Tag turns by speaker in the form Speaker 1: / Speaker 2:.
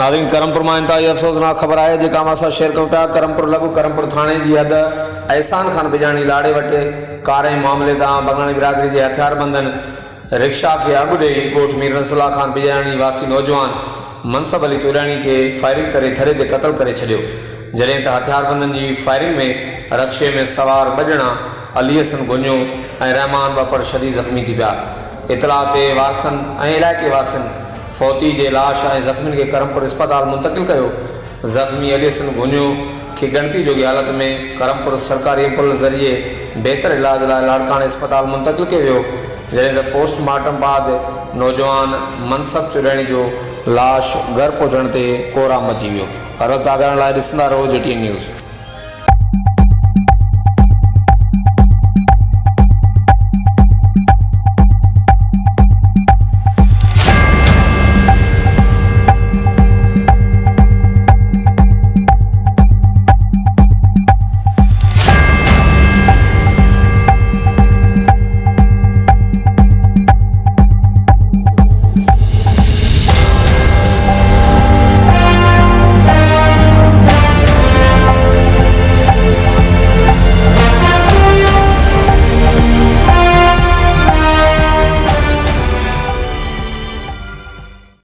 Speaker 1: नाज़रीन करमपुर में इंतहाई अफ़सोसनाक ख़बर है जेका असां शेयर कयूं पिया। करमपुर लॻो करमपुर थाने की हद एहसान खान बिजाणी लाड़े वटि कार मामले तां बंगाणी बिरादरी के हथियारबंदन रिक्शा के अॻु ॾेई ॻोठ मीर नसला खान बिजाणी वासी नौजवान मंصب अली चولياڻي के फायरिंग करे थरे ते क़त्ल करे छॾियो। जॾहिं त हथियारबंदन की फायरिंग में रक्शे में सवार ॿ ॼणा अली हसन गुंजो ऐं रहमान बापर शदीद ज़ख्मी थी पिया। इतला ते वासन ऐं इलाइक़े वासिन फौती के लाश ऐं ज़ख्मी के करमपुर अस्पताल मुंतकिल कयो। ज़ख्मी अली हसन गुंजो की गणती जोगी हालत में करमपुर सरकारी एम्बुलेंस ज़रिए बेहतर इलाज लाइ लाड़काणे अस्पताल मुंतकिल किया वियो। जॾहिं त पोस्टमार्टम बाद नौजवान मंصب चولياڻي जो लाश घर पहुचण ते कोहराम मची वियो। हालत आगाहण लाइ ॾिसंदा रहो JTN न्यूज़।